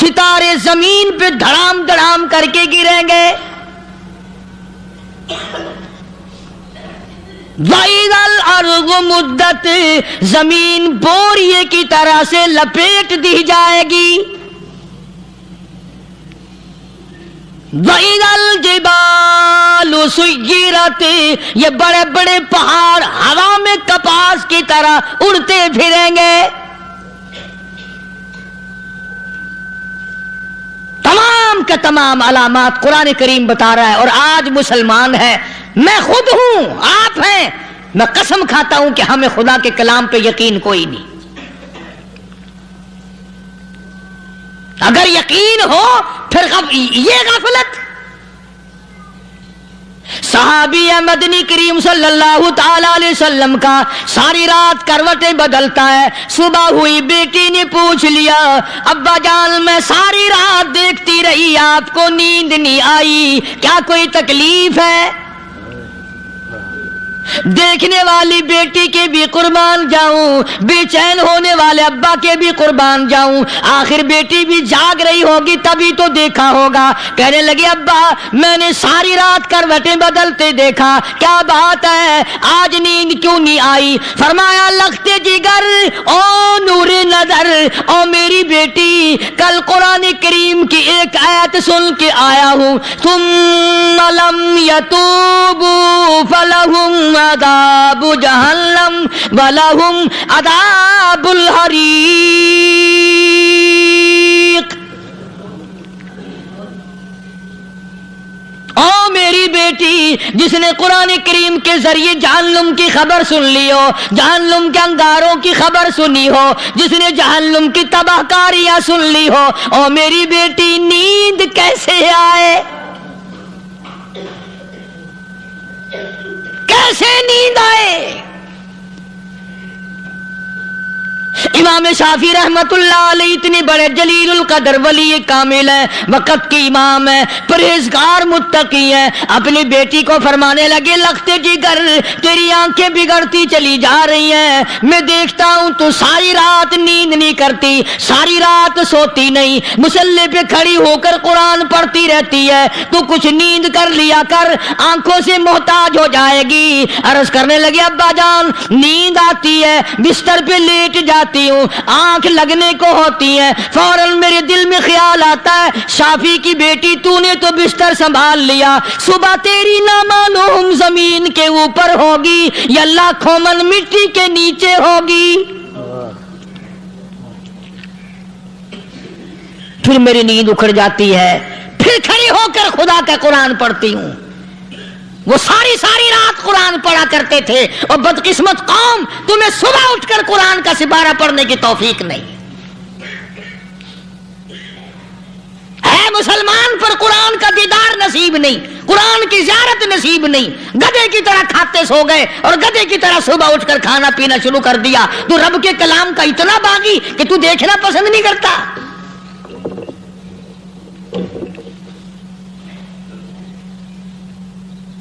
ستارے زمین پہ دھڑام دھڑام کر کے گریں گے. وَإِذَا الْأَرْضُ مُدَّتْ زمین بوریے کی طرح سے لپیٹ دی جائے گی. وَإِذَا الْجِبَالُ سُيِّرَتْ یہ بڑے بڑے پہاڑ ہوا میں کپاس کی طرح اڑتے پھریں گے. تمام کے تمام علامات قرآن کریم بتا رہا ہے. اور آج مسلمان ہے، میں خود ہوں، آپ ہیں، میں قسم کھاتا ہوں کہ ہمیں خدا کے کلام پہ یقین کوئی نہیں. اگر یقین ہو پھر یہ غفلت. صحابی مدنی کریم صلی اللہ تعالی علیہ وسلم کا ساری رات کروٹیں بدلتا ہے. صبح ہوئی بیٹی نے پوچھ لیا، ابا جان میں ساری رات دیکھتی رہی، آپ کو نیند نہیں آئی، کیا کوئی تکلیف ہے؟ دیکھنے والی بیٹی کے بھی قربان جاؤں، بے چین ہونے والے ابا کے بھی قربان جاؤں. آخر بیٹی بھی جاگ رہی ہوگی تبھی تو دیکھا ہوگا. کہنے لگی ابا میں نے ساری رات کروٹیں بدلتے دیکھا، کیا بات ہے، آج نیند کیوں نہیں آئی؟ فرمایا لختے جگر او نور نظر، او میری بیٹی کل قرآن کریم کی ایک آیت سن کے آیا ہوں، ثم لم یتوبوا فلہم عذاب جہنم ولہم عذاب الحریق. او میری بیٹی جس نے قرآن کریم کے ذریعے جہنم کی خبر سن لی ہو، جہنم کے انگاروں کی خبر سنی ہو، جس نے جہنم کی تباہ کاریاں سن لی ہو، او میری بیٹی نیند کیسے آئے؟ کیسے نیند آئے؟ امام شافعی رحمت اللہ علیہ اتنے بڑے جلیل القدر ولی کامل ہیں، وقت کی امام ہے، پرہیزگار متقی ہیں. اپنی بیٹی کو فرمانے لگے لختے جگر تیری آنکھیں بگڑتی چلی جا رہی ہیں، میں دیکھتا ہوں تو ساری رات نیند نہیں کرتی، ساری رات سوتی نہیں، مصلی پہ کھڑی ہو کر قرآن پڑھتی رہتی ہے، تو کچھ نیند کر لیا کر، آنکھوں سے محتاج ہو جائے گی. عرض کرنے لگے ابا جان نیند آتی ہے، بستر پہ لیٹ جاتی ہوں، آنکھ لگنے کو ہوتی ہے، فوراً میرے دل میں خیال آتا ہے شافی کی بیٹی تو نے تو بستر سنبھال لیا، صبح تیری نہ معلوم زمین کے اوپر ہوگی یا لاکھوں من مٹی کے نیچے ہوگی. پھر میری نیند اکھڑ جاتی ہے، پھر کھڑی ہو کر خدا کا قرآن پڑھتی ہوں. وہ ساری رات قرآن پڑھا کرتے تھے، اور بدقسمت قوم تمہیں صبح اٹھ کر قرآن کا سپارہ پڑھنے کی توفیق نہیں ہے. مسلمان پر قرآن کا دیدار نصیب نہیں، قرآن کی زیارت نصیب نہیں. گدھے کی طرح کھاتے سو گئے اور گدھے کی طرح صبح اٹھ کر کھانا پینا شروع کر دیا. تو رب کے کلام کا اتنا باغی کہ تو دیکھنا پسند نہیں کرتا.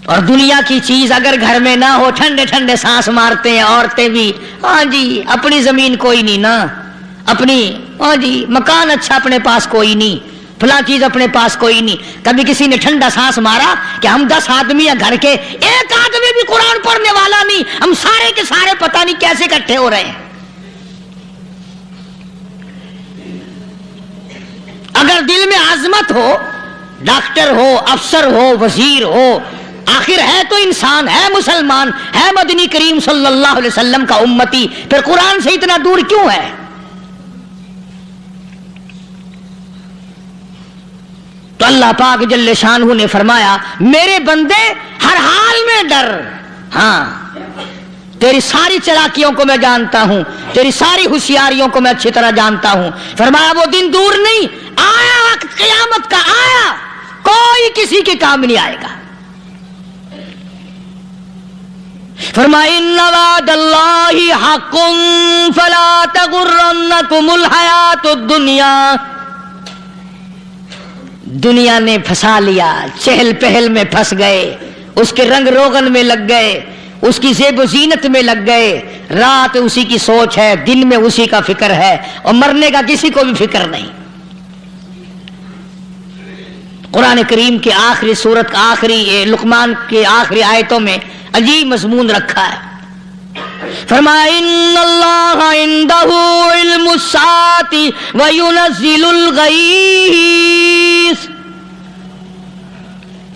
اور دنیا کی چیز اگر گھر میں نہ ہو، ٹھنڈے ٹھنڈے سانس مارتے ہیں عورتیں بھی، ہاں جی اپنی زمین کوئی نہیں نا، اپنی ہاں جی مکان اچھا اپنے پاس کوئی نہیں، فلاں چیز اپنے پاس کوئی نہیں. کبھی کسی نے ٹھنڈا سانس مارا کہ ہم 10 آدمی ہیں گھر کے، ایک آدمی بھی قرآن پڑھنے والا نہیں، ہم سارے کے سارے پتہ نہیں کیسے اکٹھے ہو رہے ہیں. اگر دل میں عظمت ہو، ڈاکٹر ہو، افسر ہو، وزیر ہو، آخر ہے تو انسان، ہے مسلمان، ہے مدنی کریم صلی اللہ علیہ وسلم کا امتی، پھر قرآن سے اتنا دور کیوں ہے؟ تو اللہ پاک جل شانہ نے فرمایا میرے بندے ہر حال میں ڈر. ہاں تیری ساری چلاکیوں کو میں جانتا ہوں، تیری ساری ہوشیاریوں کو میں اچھی طرح جانتا ہوں. فرمایا وہ دن دور نہیں، آیا وقت قیامت کا، آیا، کوئی کسی کے کام نہیں آئے گا. فرمایا ان وعد اللہ حق فلا تغرنکم الحیات الدنیا. دنیا نے پھنسا لیا، چہل پہل میں پھنس گئے، اس کے رنگ روغن میں لگ گئے، اس کی زیب و زینت میں لگ گئے. رات اسی کی سوچ ہے، دن میں اسی کا فکر ہے، اور مرنے کا کسی کو بھی فکر نہیں. قرآن کریم کے آخری سورت کا آخری لقمان کے آخری آیتوں میں عجیب مضمون رکھا ہے. فرمایا ان اللہ عنده علم الساعۃ وینزل الغیث.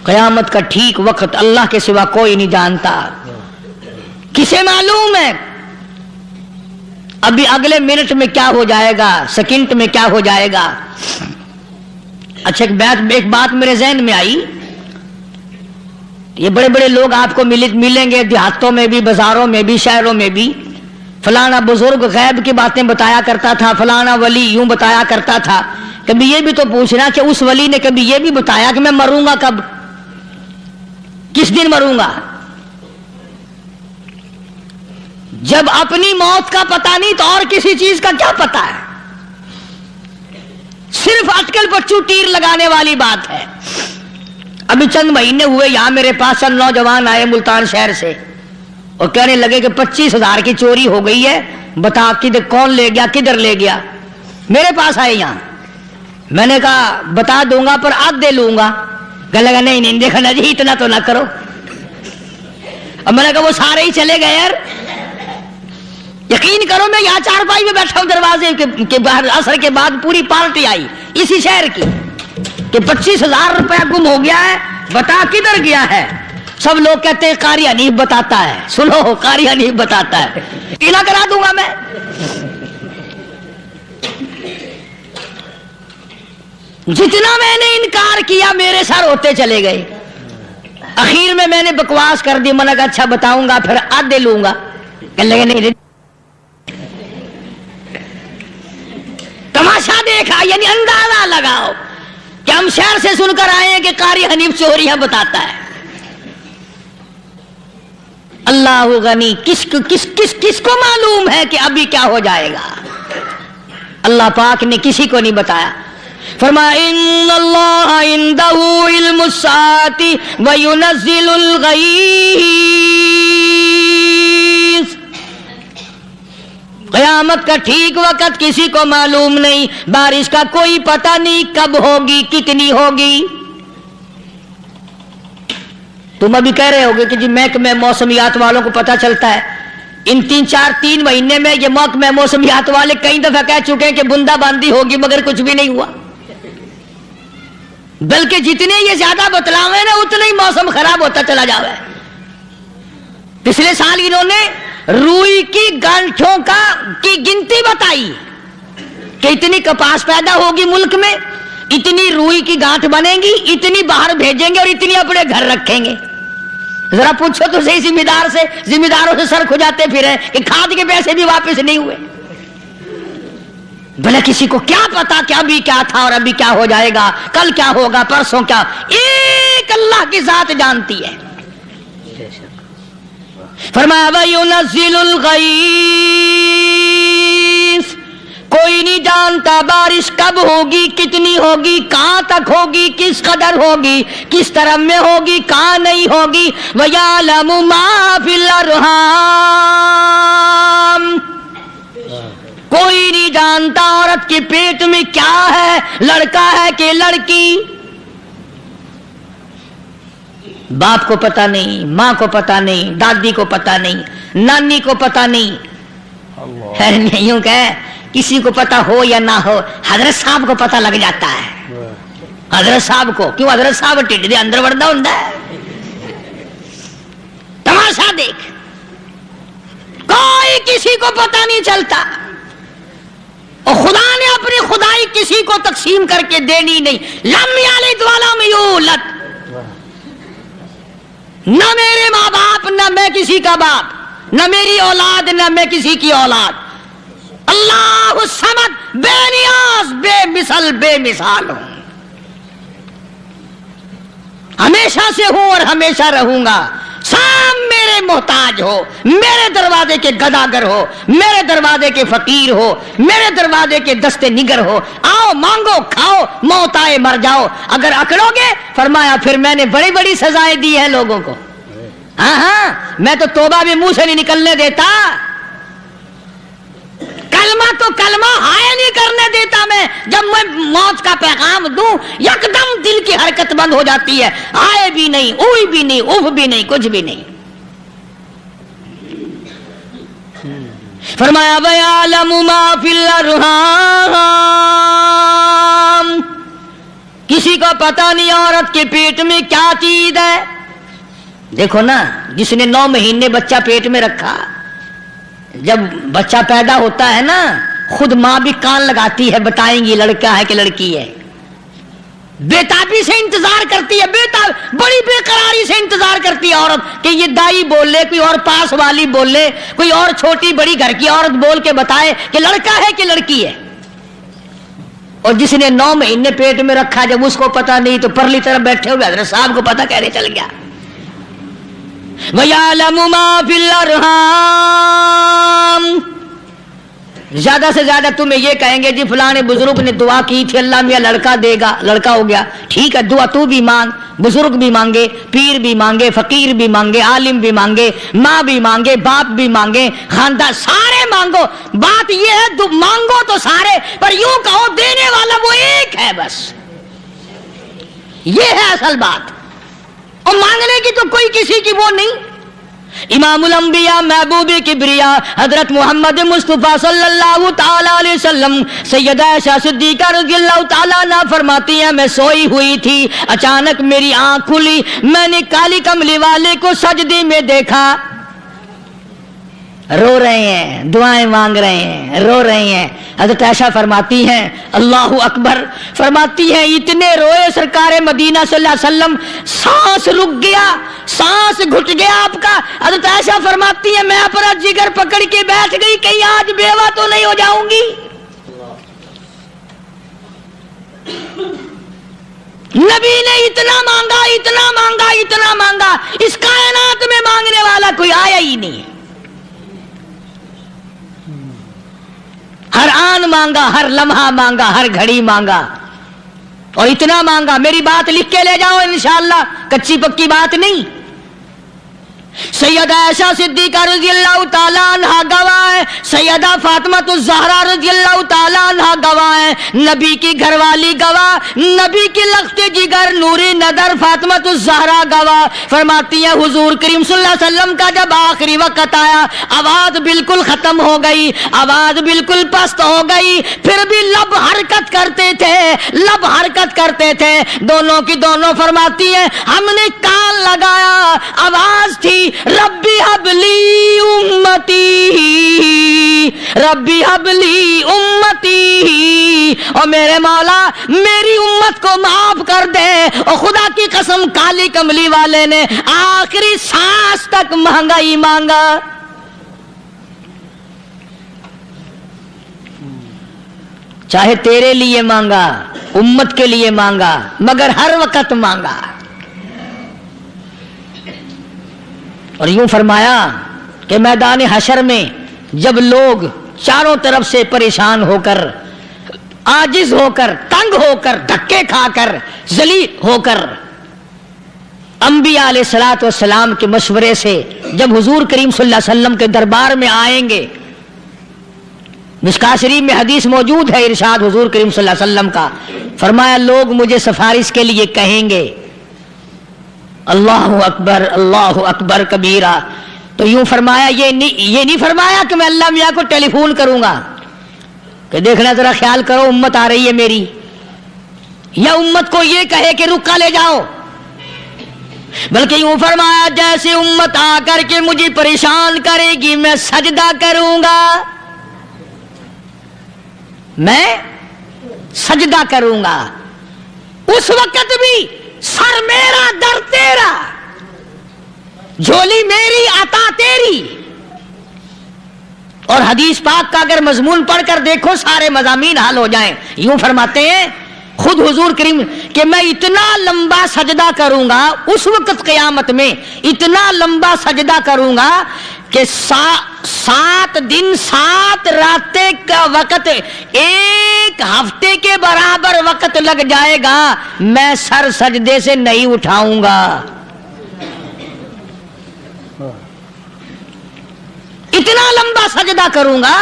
قیامت کا ٹھیک وقت اللہ کے سوا کوئی نہیں جانتا. کسے معلوم ہے ابھی اگلے منٹ میں کیا ہو جائے گا, سیکنڈ میں کیا ہو جائے گا. اچھا ایک بات میرے ذہن میں آئی, یہ بڑے بڑے لوگ آپ کو ملیں گے دیہاتوں میں بھی, بازاروں میں بھی, شہروں میں بھی. فلانا بزرگ غیب کی باتیں بتایا کرتا تھا, فلانا ولی یوں بتایا کرتا تھا. کبھی یہ بھی تو پوچھنا کہ اس ولی نے کبھی یہ بھی بتایا کہ میں مروں گا کب, کس دن مروں گا. جب اپنی موت کا پتہ نہیں تو اور کسی چیز کا کیا پتہ ہے. صرف اٹکل پچو تیر لگانے والی بات ہے. ابھی چند مہینے ہوئے یہاں میرے پاس چند نوجوان آئے ملتان شہر سے اور کہنے لگے کہ 25,000 کی چوری ہو گئی ہے, بتا کدھر کون لے گیا, کدھر لے گیا. میرے پاس آئے یہاں, میں نے کہا بتا دوں گا پر آدھے لوں گا. کہنے لگا نہیں دیکھا نا جی اتنا تو نہ کرو. اب میں نے کہا وہ سارے ہی چلے گئے یار. یقین کرو میں یہاں چارپائی میں بیٹھا ہوں دروازے کے باہر, عصر کے بعد پوری پارٹی آئی اسی شہر کی کہ 25,000 روپیہ گم ہو گیا ہے, بتا کدھر گیا ہے. سب لوگ کہتے ہیں قاری حنیف بتاتا ہے. سنو قاری حنیف بتاتا ہے, قلعہ کرا دوں گا میں. جتنا میں نے انکار کیا میرے سر ہوتے چلے گئے. اخیر میں نے بکواس کر دی, میں نے کہا اچھا بتاؤں گا پھر آدھے لوں گا. کہنے لگے نہیں تماشا دیکھا, یعنی اندازہ لگاؤ کہ ہم شہر سے سن کر آئے ہیں کہ قاری حنیف چوریاں بتاتا ہے. اللہ غنی, کس کو معلوم ہے کہ ابھی کیا ہو جائے گا. اللہ پاک نے کسی کو نہیں بتایا. فرمایا ان اللہ عنده علم الساعۃ وینزل الغیث. قیامت کا ٹھیک وقت کسی کو معلوم نہیں, بارش کا کوئی پتہ نہیں کب ہوگی, کتنی ہوگی. تم ابھی کہہ رہے ہوگے کہ جی محکمہ موسمیات والوں کو پتہ چلتا ہے. ان 3 مہینے میں یہ محکمہ موسمیات والے کئی دفعہ کہہ چکے ہیں کہ بندہ باندی ہوگی مگر کچھ بھی نہیں ہوا. بلکہ جتنے یہ زیادہ بتلاوے نا اتنا ہی موسم خراب ہوتا چلا جاوے. پچھلے سال انہوں نے روئی کی گانٹھوں کی گنتی بتائی کہ اتنی کپاس پیدا ہوگی ملک میں, اتنی روئی کی گانٹھ بنے گی, اتنی باہر بھیجیں گے اور اتنی اپنے گھر رکھیں گے. ذرا پوچھو تو صحیح ذمہ داروں سے سر کھجاتے پھرے کہ کھاد کے پیسے بھی واپس نہیں ہوئے. بھلے کسی کو کیا پتا کہ ابھی کیا تھا اور ابھی کیا ہو جائے گا, کل کیا ہوگا, پرسوں کیا. ایک اللہ کی ذات جانتی ہے. فرمایا وَيُنَزِّلُ الْغَيْثَ. کوئی نہیں جانتا بارش کب ہوگی, کتنی ہوگی, کہاں تک ہوگی, کس قدر ہوگی, کس طرح میں ہوگی, کہاں نہیں ہوگی. وَيَعْلَمُ مَا فِي الْأَرْحَامِ. کوئی نہیں جانتا عورت کے پیٹ میں کیا ہے, لڑکا ہے کہ لڑکی. باپ کو پتہ نہیں, ماں کو پتہ نہیں, دادی کو پتہ نہیں, نانی کو پتہ نہیں. یوں کہ کسی کو پتہ ہو یا نہ ہو, حضرت صاحب کو پتہ لگ جاتا ہے. حضرت صاحب کو کیوں, حضرت صاحب ٹھڈ دے اندر وڑدا ہوندا ہے. تماشا دیکھ, کوئی کسی کو پتہ نہیں چلتا. اور خدا نے اپنی خدائی کسی کو تقسیم کر کے دینی نہیں. لم یلد ولم یولد. نہ میرے ماں باپ, نہ میں کسی کا باپ, نہ میری اولاد, نہ میں کسی کی اولاد. اللہ الصمد, بے نیاز, بے مثال ہوں. ہمیشہ سے ہوں اور ہمیشہ رہوں گا. سام میرے محتاج ہو, میرے دروازے کے گداگر ہو, میرے دروازے کے فقیر ہو, میرے دروازے کے دستے نگر ہو. آؤ مانگو کھاؤ, موت آئے مر جاؤ. اگر اکڑو گے فرمایا پھر میں نے بڑی بڑی سزائیں دی ہیں لوگوں کو. ہاں میں تو توبہ بھی منہ سے نہیں نکلنے دیتا. کل کلمہ ہائے نہیں کرنے دیتا میں. جب میں موت کا پیغام دوں یکدم دل کی حرکت بند ہو جاتی ہے. ہائے بھی نہیں, اوئی بھی نہیں, اوف بھی نہیں, کچھ بھی نہیں. فرمایا وَيَعْلَمُ مَا فِي الْأَرْحَامِ, کسی کو پتہ نہیں عورت کے پیٹ میں کیا چیز ہے. دیکھو نا, جس نے 9 مہینے بچہ پیٹ میں رکھا, جب بچہ پیدا ہوتا ہے نا خود ماں بھی کان لگاتی ہے, بتائیں گی لڑکا ہے کہ لڑکی ہے. بےتابی سے انتظار کرتی ہے, بڑی بے قراری سے انتظار کرتی ہے عورت کہ یہ دائی بول لے, کوئی اور پاس والی بول لے, کوئی اور چھوٹی بڑی گھر کی عورت بول کے بتائے کہ لڑکا ہے کہ لڑکی ہے. اور جس نے 9 مہینے پیٹ میں رکھا, جب اس کو پتا نہیں تو پرلی طرف بیٹھے ہوئے حضرت صاحب کو پتا کہنے چل گیا. وَيَعْلَمُ مَا فِي الْأَرْحَامِ, زیادہ سے زیادہ تمہیں یہ کہیں گے جی فلاں بزرگ نے دعا کی تھی اللہ میاں لڑکا دے گا, لڑکا ہو گیا. ٹھیک ہے, دعا تو بھی مانگ, بزرگ بھی مانگے, پیر بھی مانگے, فقیر بھی مانگے, عالم بھی مانگے, ماں بھی مانگے, باپ بھی مانگے, خاندان سارے مانگو. بات یہ ہے مانگو تو سارے, پر یوں کہو دینے والا وہ ایک ہے بس. یہ ہے اصل بات, اور مانگنے کی تو کوئی کسی کی وہ نہیں. امام الانبیاء محبوب کبریا حضرت محمد مصطفیٰ صلی اللہ تعالی علیہ وسلم سیدہ عائشہ صدیقہ رضی اللہ تعالیٰ عنہ فرماتی ہیں میں سوئی ہوئی تھی, اچانک میری آنکھ کھلی, میں نے کالی کملی والے کو سجدے میں دیکھا, رو رہے ہیں, دعائیں مانگ رہے ہیں, رو رہے ہیں. حضرت عائشہ فرماتی ہیں اللہ اکبر, فرماتی ہیں اتنے روئے سرکار مدینہ صلی اللہ علیہ وسلم, سانس رک گیا, سانس گھٹ گیا آپ کا. حضرت عائشہ فرماتی ہیں میں اپنا جگر پکڑ کے بیٹھ گئی, کہیں آج بیوہ تو نہیں ہو جاؤں گی. نبی نے اتنا مانگا, اتنا مانگا, اتنا مانگا, اس کائنات میں مانگنے والا کوئی آیا ہی نہیں. ہر آن مانگا, ہر لمحہ مانگا, ہر گھڑی مانگا, اور اتنا مانگا. میری بات لکھ کے لے جاؤ انشاءاللہ, کچی پکی بات نہیں. سیدہ عائشہ صدیقہ رضی اللہ تعالیٰ عنہ گواہ ہے, سیدہ فاطمہ الزہرا رضی اللہ تعالیٰ عنہ گواہ ہے, نبی کی گھر والی گواہ, نبی کی لخت جگر نوری نظر فاطمہ الزہرا گواہ. فرماتی ہے حضور کریم صلی اللہ علیہ وسلم کا جب آخری وقت آیا, آواز بالکل ختم ہو گئی, آواز بالکل پست ہو گئی, پھر بھی لب حرکت کرتے تھے, لب حرکت کرتے تھے, دونوں کی دونوں. فرماتی ہے ہم نے کان لگایا, آواز تھی ربی حبلی امتی, ربی حبلی امتی, اور میرے مولا میری امت کو معاف کر دے. اور خدا کی قسم کالی کملی والے نے آخری سانس تک مانگا ہی مانگا. چاہے تیرے لیے مانگا, امت کے لیے مانگا, مگر ہر وقت مانگا. اور یوں فرمایا کہ میدان حشر میں جب لوگ چاروں طرف سے پریشان ہو کر, عاجز ہو کر, تنگ ہو کر, دھکے کھا کر, ذلیل ہو کر انبیاء علیہ الصلوۃ والسلام کے مشورے سے جب حضور کریم صلی اللہ علیہ وسلم کے دربار میں آئیں گے, مشکاۃ شریف میں حدیث موجود ہے, ارشاد حضور کریم صلی اللہ علیہ وسلم کا, فرمایا لوگ مجھے سفارش کے لیے کہیں گے اللہ اکبر, اللہ اکبر کبیرہ. تو یوں فرمایا, یہ نہیں فرمایا کہ میں اللہ میاں کو ٹیلی فون کروں گا کہ دیکھنا ذرا خیال کرو امت آ رہی ہے میری, یا امت کو یہ کہے کہ رکا لے جاؤ, بلکہ یوں فرمایا جیسے امت آ کر کے مجھے پریشان کرے گی میں سجدہ کروں گا, میں سجدہ کروں گا. اس وقت بھی سر میرا در تیرا, جھولی میری عطا تیری. اور حدیث پاک کا اگر مضمون پڑھ کر دیکھو سارے مضامین حل ہو جائیں. یوں فرماتے ہیں خود حضور کریم کہ میں اتنا لمبا سجدہ کروں گا اس وقت قیامت میں, اتنا لمبا سجدہ کروں گا کہ 7 دن 7 راتیں کا وقت 1 ہفتے کے برابر وقت لگ جائے گا, میں سر سجدے سے نہیں اٹھاؤں گا. اتنا لمبا سجدہ کروں گا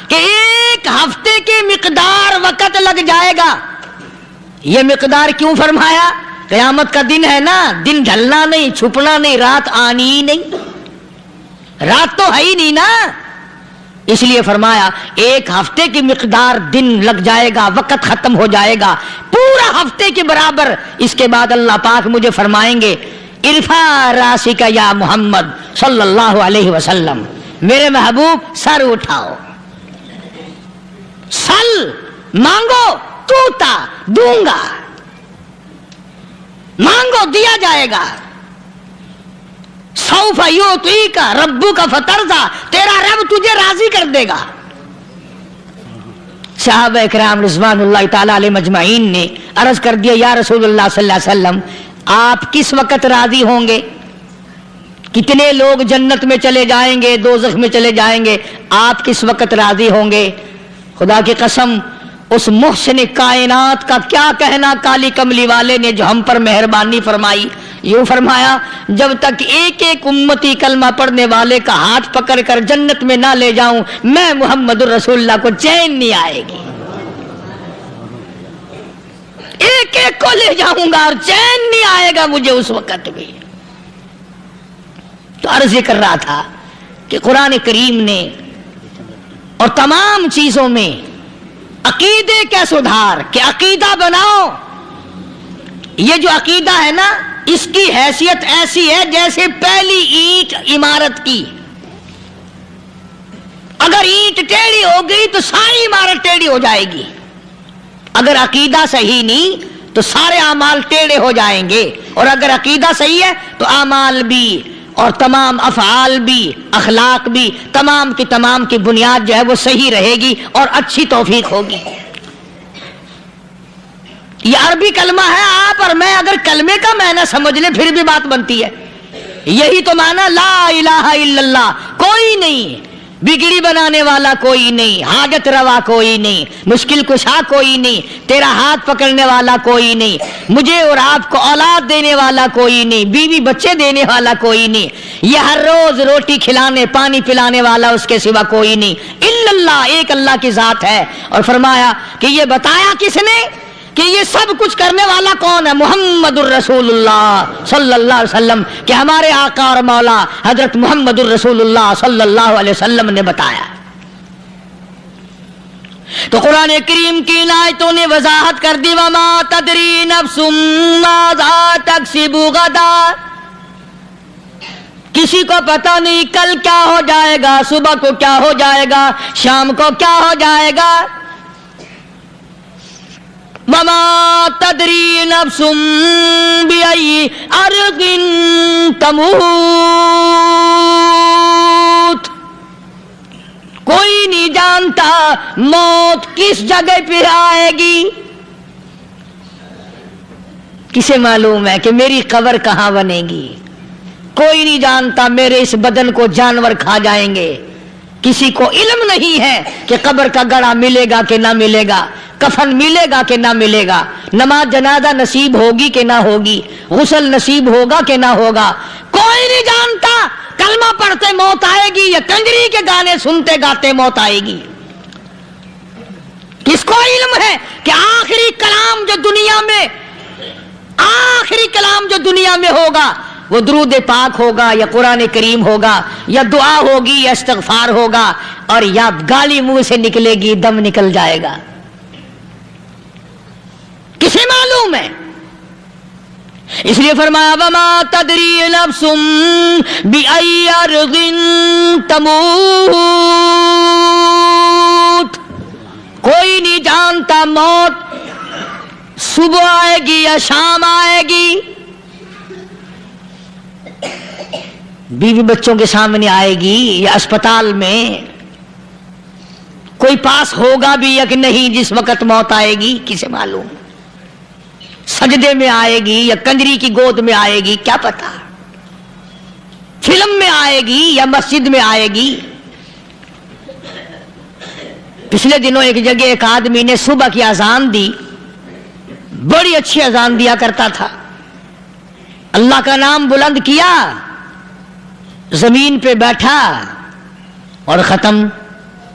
کہ ایک ہفتے کی مقدار وقت لگ جائے گا. یہ مقدار کیوں فرمایا؟ قیامت کا دن ہے نا، دن ڈھلنا نہیں، چھپنا نہیں، رات آنی ہی نہیں، رات تو ہے ہی نہیں نا، اس لیے فرمایا ایک ہفتے کی مقدار دن لگ جائے گا، وقت ختم ہو جائے گا پورا ہفتے کے برابر. اس کے بعد اللہ پاک مجھے فرمائیں گے ارفع راسک یا محمد صلی اللہ علیہ وسلم، میرے محبوب سر اٹھاؤ، سل مانگو توتا دوں گا، مانگو دیا جائے گا. سوف یعطیک ربک فترضی، تیرا رب تجھے راضی کر دے گا. صحابہ کرام رضوان اللہ تعالی علیہ مجمعین نے عرض کر دیا یا رسول اللہ صلی اللہ علیہ وسلم آپ کس وقت راضی ہوں گے؟ کتنے لوگ جنت میں چلے جائیں گے، دوزخ میں چلے جائیں گے، آپ کس وقت راضی ہوں گے؟ خدا کی قسم اس محسن کائنات کا کیا کہنا کالی کملی والے نے جو ہم پر مہربانی فرمائی. یوں فرمایا جب تک ایک ایک امتی کلمہ پڑھنے والے کا ہاتھ پکڑ کر جنت میں نہ لے جاؤں میں محمد الرسول اللہ کو چین نہیں آئے گی. ایک ایک کو لے جاؤں گا اور چین نہیں آئے گا مجھے اس وقت بھی. تو عرض یہ کر رہا تھا کہ قرآن کریم نے اور تمام چیزوں میں عقیدے کا سدھار کہ عقیدہ بناؤ. یہ جو عقیدہ ہے نا اس کی حیثیت ایسی ہے جیسے پہلی اینٹ عمارت کی. اگر اینٹ ٹیڑھی ہو گئی تو ساری عمارت ٹیڑھی ہو جائے گی. اگر عقیدہ صحیح نہیں تو سارے اعمال ٹیڑھے ہو جائیں گے، اور اگر عقیدہ صحیح ہے تو اعمال بھی اور تمام افعال بھی اخلاق بھی تمام کی بنیاد جو ہے وہ صحیح رہے گی اور اچھی توفیق ہوگی. یہ عربی کلمہ ہے، آپ اور میں اگر کلمے کا معنی سمجھ لیں پھر بھی بات بنتی ہے. یہی تو معنی لا الہ الا اللہ. کوئی نہیں بگڑی بنانے والا، کوئی نہیں حاجت روا، کوئی نہیں مشکل کشا، کوئی نہیں تیرا ہاتھ پکڑنے والا، کوئی نہیں مجھے اور آپ کو اولاد دینے والا، کوئی نہیں بیوی بچے دینے والا، کوئی نہیں یہ ہر روز روٹی کھلانے پانی پلانے والا اس کے سوا کوئی نہیں الا اللہ. ایک اللہ کی ذات ہے. اور فرمایا کہ یہ بتایا کس نے کہ یہ سب کچھ کرنے والا کون ہے؟ محمد الرسول اللہ صلی اللہ علیہ وسلم، کہ ہمارے آقا اور مولا حضرت محمد الرسول اللہ صلی اللہ علیہ وسلم نے بتایا. تو قرآن کریم کی آیتوں نے وضاحت کر دی وما تدری نفس ماذا تکسب غدا. کسی کو پتہ نہیں کل کیا ہو جائے گا، صبح کو کیا ہو جائے گا، شام کو کیا ہو جائے گا. وما تدری نفس بأي أرض تموت. کوئی نہیں جانتا موت کس جگہ پہ آئے گی. کسے معلوم ہے کہ میری قبر کہاں بنے گی؟ کوئی نہیں جانتا میرے اس بدن کو جانور کھا جائیں گے. کسی کو علم نہیں ہے کہ قبر کا گڑھا ملے گا کہ نہ ملے گا، کفن ملے گا کہ نہ ملے گا، نماز جنازہ نصیب ہوگی کہ نہ ہوگی، غسل نصیب ہوگا کہ نہ ہوگا. کوئی نہیں جانتا کلمہ پڑھتے موت آئے گی یا کنجری کے گانے سنتے گاتے موت آئے گی. کس کو علم ہے کہ آخری کلام جو دنیا میں ہوگا وہ درود پاک ہوگا یا قرآن کریم ہوگا یا دعا ہوگی یا استغفار ہوگا، اور یا گالی منہ سے نکلے گی، دم نکل جائے گا. کسے معلوم ہے؟ اس لیے فرمایا وما تدری نفس بأي أرض تموت. کوئی نہیں جانتا موت صبح آئے گی یا شام آئے گی، بیوی بچوں کے سامنے آئے گی یا اسپتال میں. کوئی پاس ہوگا بھی یا کہ نہیں جس وقت موت آئے گی کسے معلوم. سجدے میں آئے گی یا کنجری کی گود میں آئے گی کیا پتا. فلم میں آئے گی یا مسجد میں آئے گی. پچھلے دنوں ایک جگہ ایک آدمی نے صبح کی اذان دی، بڑی اچھی اذان دیا کرتا تھا، اللہ کا نام بلند کیا، زمین پہ بیٹھا اور ختم.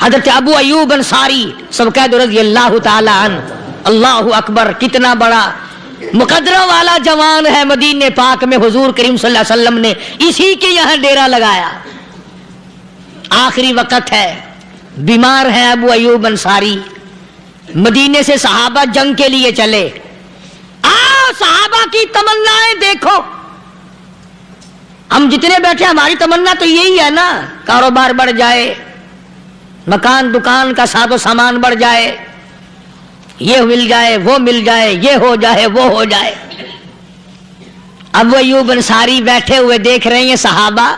حضرت ابو ایوب انصاری سب کہہ دو رضی اللہ تعالی عنہ. اللہ اکبر، کتنا بڑا مقدرہ والا جوان ہے. مدینے پاک میں حضور کریم صلی اللہ علیہ وسلم نے اسی کے یہاں ڈیرا لگایا. آخری وقت ہے، بیمار ہے ابو ایوب انصاری. مدینے سے صحابہ جنگ کے لیے چلے. آؤ صحابہ کی تمنائیں دیکھو. ہم جتنے بیٹھے ہماری تمنا تو یہی ہے نا، کاروبار بڑھ جائے، مکان دکان کا ساز و سامان بڑھ جائے، یہ مل جائے وہ مل جائے، یہ ہو جائے وہ ہو جائے. ابو ایوب انصاری بیٹھے ہوئے دیکھ رہے ہیں صحابہ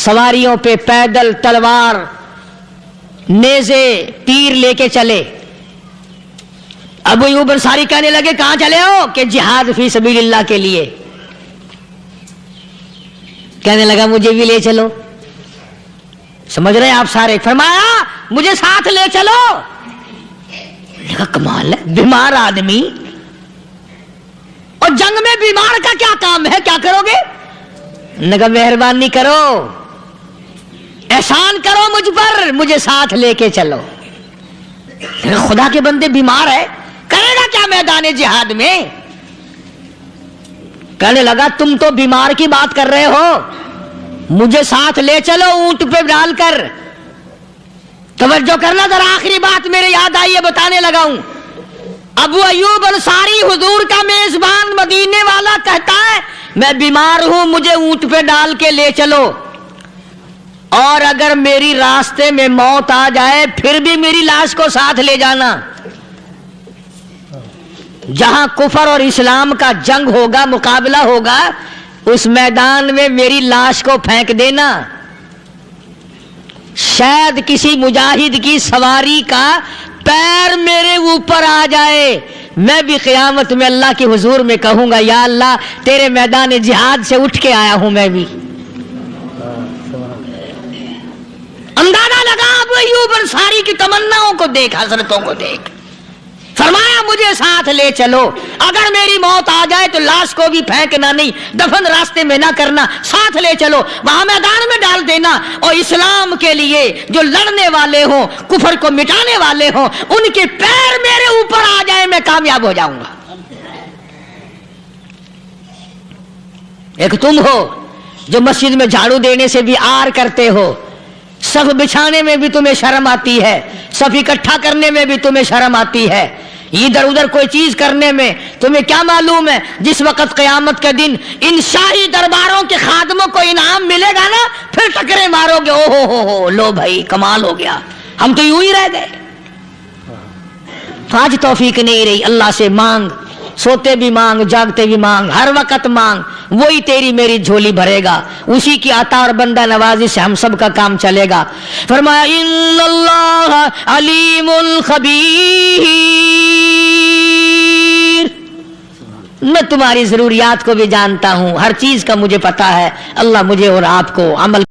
سواریوں پہ پیدل تلوار نیزے تیر لے کے چلے. ابو ایوب انصاری کہنے لگے کہاں چلے ہو؟ کہ جہاد فی سبیل اللہ کے لیے. کہنے لگا مجھے بھی لے چلو. سمجھ رہے ہیں آپ سارے؟ فرمایا مجھے ساتھ لے چلو. کہا کمال ہے، بیمار آدمی اور جنگ میں بیمار کا کیا کام ہے، کیا کرو گے؟ نے کہا مہربانی کرو، احسان کرو مجھ پر، مجھے ساتھ لے کے چلو. خدا کے بندے بیمار ہے، کرے گا کیا میدان جہاد میں؟ کہنے لگا تم تو بیمار کی بات کر رہے ہو، مجھے ساتھ لے چلو اونٹ پہ ڈال کر. توجہ کرنا ذرا، آخری بات میرے یاد آئی ہے بتانے لگا ہوں. ابو ایوب انصاری حضور کا میزبان مدینے والا کہتا ہے میں بیمار ہوں، مجھے اونٹ پہ ڈال کے لے چلو، اور اگر میری راستے میں موت آ جائے پھر بھی میری لاش کو ساتھ لے جانا. جہاں کفر اور اسلام کا جنگ ہوگا، مقابلہ ہوگا، اس میدان میں میری لاش کو پھینک دینا. شاید کسی مجاہد کی سواری کا پیر میرے اوپر آ جائے، میں بھی قیامت میں اللہ کے حضور میں کہوں گا یا اللہ تیرے میدان جہاد سے اٹھ کے آیا ہوں میں بھی. اندازہ لگا ابو ایوب انصاری کی تمناؤں کو دیکھ، حضرتوں کو دیکھ. فرمایا مجھے ساتھ لے چلو، اگر میری موت آ جائے تو لاش کو بھی پھینکنا نہیں، دفن راستے میں نہ کرنا، ساتھ لے چلو، وہاں میدان میں ڈال دینا، اور اسلام کے لیے جو لڑنے والے ہوں، کفر کو مٹانے والے ہوں، ان کے پیر میرے اوپر آ جائے میں کامیاب ہو جاؤں گا. ایک تم ہو جو مسجد میں جھاڑو دینے سے بھی آر کرتے ہو، صف بچھانے میں بھی تمہیں شرم آتی ہے، صف اکٹھا کرنے میں بھی تمہیں شرم آتی ہے، ادھر ادھر کوئی چیز کرنے میں تمہیں کیا معلوم ہے جس وقت قیامت کے دن ان شاہی درباروں کے خادموں کو انعام ملے گا نا، پھر ٹکرے مارو گے او ہو لو بھائی کمال ہو گیا، ہم تو یوں ہی رہ گئے. تو آج توفیق نہیں رہی. اللہ سے مانگ، سوتے بھی مانگ، جاگتے بھی مانگ، ہر وقت مانگ، وہی تیری میری جھولی بھرے گا. اسی کی عطا اور بندہ نوازی سے ہم سب کا کام چلے گا. فرمایا ان اللہ علیم خبیر، میں تمہاری ضروریات کو بھی جانتا ہوں، ہر چیز کا مجھے پتا ہے. اللہ مجھے اور آپ کو عمل